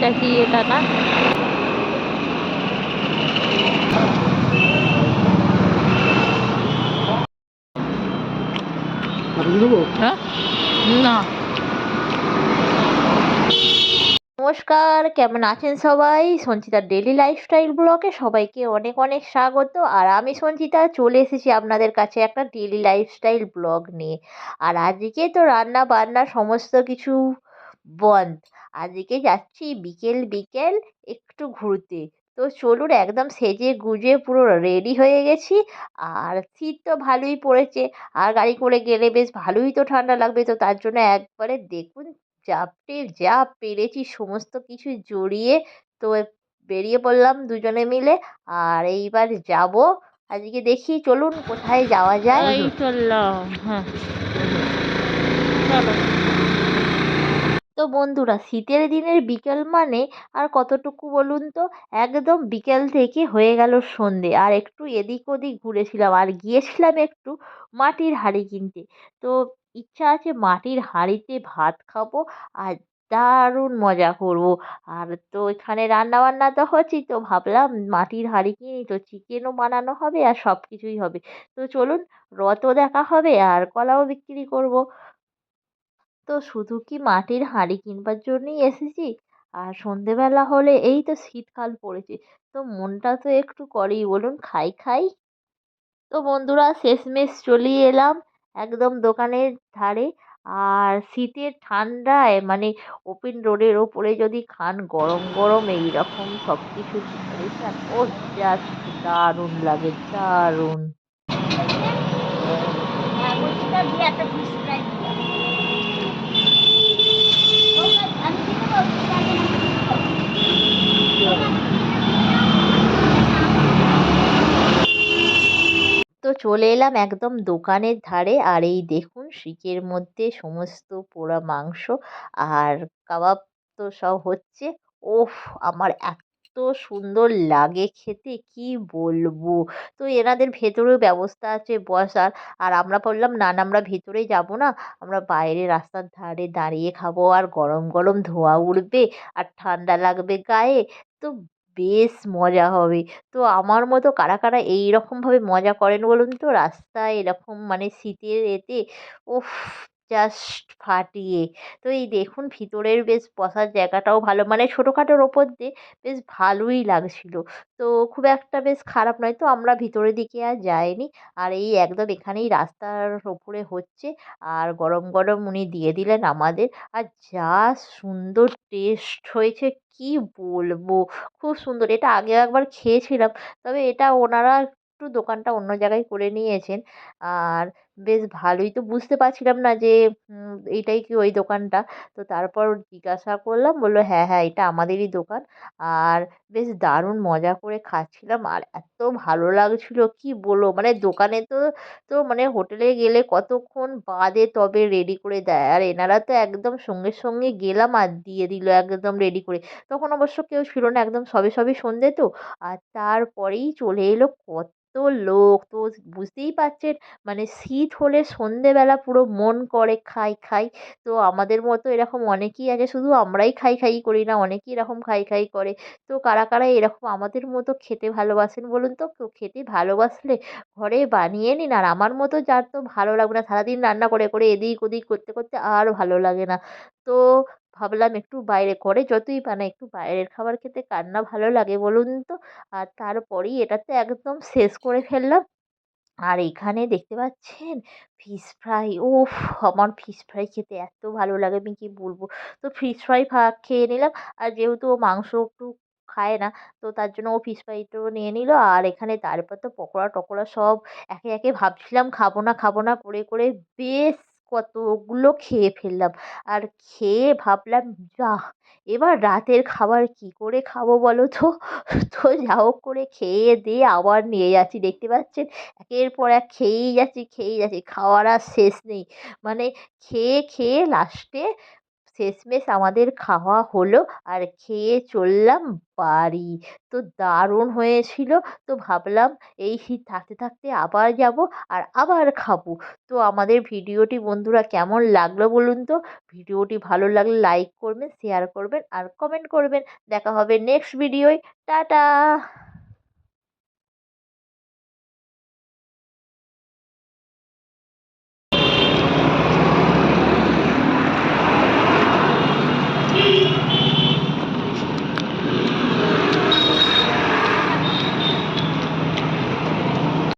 এটা কি এটা না? হ্যাঁ না। নমস্কার, কেমন আছেন সবাই? সঞ্চিতার ডেইলি লাইফস্টাইল ব্লগে সবাইকে অনেক অনেক স্বাগত। আর আমি সঞ্চিতা চলে এসেছি আপনাদের কাছে একটা ডেইলি লাইফস্টাইল ব্লগ নিয়ে। আর আজকে তো রান্না বান্না সমস্ত কিছু বন্ধ। আজকে যাচ্ছি বিকেল বিকেল একটু ঘুরতে। তো চলুন, একদম সেজে গুজে পুরো রেডি হয়ে গেছি। আর শীত তো ভালোই পড়েছে। আর গাড়ি করে গেলে বেশ ভালোই তো ঠান্ডা লাগবে, তো তার জন্য একবারে দেখুন চাপটে যা পেরেছি সমস্ত কিছু জড়িয়ে তো বেরিয়ে পড়লাম দুজনে মিলে। আর এইবার যাব, আজকে দেখি চলুন কোথায় যাওয়া যায়। এই চললাম, হ্যাঁ চলো। তো বন্ধুরা, শীতের দিনের বিকেল মানে আর কতটুকু বলুন তো, একদম বিকেল থেকে হয়ে গেল সন্ধে। আর একটু এদিক ওদিক ঘুরেছিলাম আর গিয়েছিলাম একটু মাটির হাঁড়ি কিনতে। তো ইচ্ছা আছে মাটির হাঁড়িতে ভাত খাবো আর দারুণ মজা করব। আর তো এখানে রান্না বান্না তো হচ্ছেই, তো ভাবলাম মাটির হাঁড়ি কিনি, তো চিকেনও বানানো হবে আর সব কিছুই হবে। তো চলুন, রথও দেখা হবে আর কলাও বিক্রি করব। তো শুধু কি মাটির হাঁড়ি কিনবার জন্যই এসেছি? আর সন্ধেবেলা হলে এই তো শীতকাল পড়েছে, তো মনটা তো একটু করেই বলুন, খাই খাই। তো বন্ধুরা, শেষমেশ চলেই এলাম একদম দোকানের ধারে। আর শীতের ঠান্ডায় মানে ওপেন রোডের ওপরে যদি খান গরম গরম এইরকম সব কিছু প্রিপারেশন, ও জাস্ট দারুণ লাগে, দারুণ। হ্যাঁ, বলছিলাম যে একটা ফিশ ফ্রাই দিলাম। আমি দিতে বলছি, তো চলে এলাম একদম দোকানের ধারে। আর এই দেখুন শিকের মধ্যে সমস্ত পোড়া মাংস আর কাবাব তো সব হচ্ছে। ওফ, আমার এত সুন্দর লাগে খেতে কি বলবো। তো এনাদের ভেতরেও ব্যবস্থা আছে বসার। আর আমরা বললাম না না, আমরা ভেতরে যাব না, আমরা বাইরে রাস্তার ধারে দাঁড়িয়ে খাবো। আর গরম গরম ধোঁয়া উঠবে আর ঠান্ডা লাগবে গায়ে, তো বেশ মজা হবে। তো আমার মতো কারা কারা এই রকমভাবে মজা করেন বলুন তো রাস্তায় এরকম মানে শীতের এতে? উফ, জাস্ট ফাটিয়ে। তো এই দেখুন ভিতরের বেশ বসার জায়গাটাও ভালো, মানে ছোটোখাটোর ওপর দিয়ে বেশ ভালোই লাগছিল। তো খুব একটা বেশ খারাপ নয়, তো আমরা ভিতরের দিকে আর যাইনি। আর এই একদম এখানেই রাস্তার ওপরে হচ্ছে। আর গরম গরম উনি দিয়ে দিলেন আমাদের। আর যা সুন্দর টেস্ট হয়েছে কি বলবো, খুব সুন্দর। এটা আগেও একবার খেয়েছিলাম, তবে এটা ওনারা একটু দোকানটা অন্য জায়গায় করে নিয়েছেন। আর বেশ ভালোই, তো বুঝতে পারছিলাম না যে এইটাই কি ওই দোকানটা। তো তারপর জিজ্ঞাসা করলাম, বললো হ্যাঁ হ্যাঁ এটা আমাদেরই দোকান। আর বেশ দারুণ মজা করে খাচ্ছিলাম আর এত ভালো লাগছিল কি বলবো, মানে দোকানে তো তো মানে হোটেলে গেলে কতক্ষণ বাদে তবে রেডি করে দেয়, আর এনারা তো একদম সঙ্গে সঙ্গে গেলাম আর দিয়ে দিল একদম রেডি করে। তখন অবশ্য কেউ ছিল না, একদম সবে সবে সন্ধে তো। আর তারপরেই চলে এলো কত লোক, তো বুঝতেই পারছেন মানে শীত হলে সন্ধেবেলা পুরো মন করে খাই খাই। তো আমাদের মতো এরকম অনেকেই আছে, শুধু আমরাই খাই খাই করি না, অনেকেই এরকম খাই খাই করে। তো কারা কারা এরকম আমাদের মতো খেতে ভালোবাসেন বলুন তো? তো খেতে ভালোবাসলে ঘরে বানিয়ে নিন। আর আমার মতো যার তো ভালো লাগবে না, সারাদিন রান্না করে করে এদিক ওদিক করতে করতে আর ভালো লাগে না। তো ভাবলাম একটু বাইরে, ঘরে যতই বানাই একটু বাইরের খাবার খেতে কার না ভালো লাগে বলুন তো? আর তারপরেই এটাতে একদম শেষ করে ফেললাম। আর এখানে দেখতে পাচ্ছেন ফিশ ফ্রাই, উফ, আমার ফিশ ফ্রাই খেতে এত ভালো লাগে আমি কি বলবো। তো ফিশ ফ্রাই খেয়ে নিলাম। আর যেহেতু ও মাংস একটু খায় না, তো তার জন্য ও ফিশ ফ্রাইটাও নিয়ে নিল। আর এখানে তারপর তো পকোড়া টকোড়া সব একে একে ভাবছিলাম খাবো না খাবো না করে করে বেশ কতগুলো খেয়ে ফেললাম। আর খেয়ে ভাবলাম যাহ, এবার রাতের খাবার কি করে খাবো বলো তো? তো যা হোক করে খেয়ে দিয়ে আবার নিয়ে যাচ্ছি, দেখতে পাচ্ছেন একের পর এক খেয়েই যাচ্ছি খেয়েই যাচ্ছি, খাওয়ার আর শেষ নেই। মানে খেয়ে খেয়ে লাস্টে শেষমেশ আমাদের খাওয়া হলো আর খেয়ে চললাম বাড়ি। তো দারুণ হয়েছিল। তো ভাবলাম এই শীত থাকতে থাকতে আবার যাব আর আবার খাবো। তো আমাদের ভিডিওটি বন্ধুরা কেমন লাগলো বলুন তো? ভিডিওটি ভালো লাগলে লাইক করবেন, শেয়ার করবেন আর কমেন্ট করবেন। দেখা হবে নেক্সট ভিডিওয়। টাটা।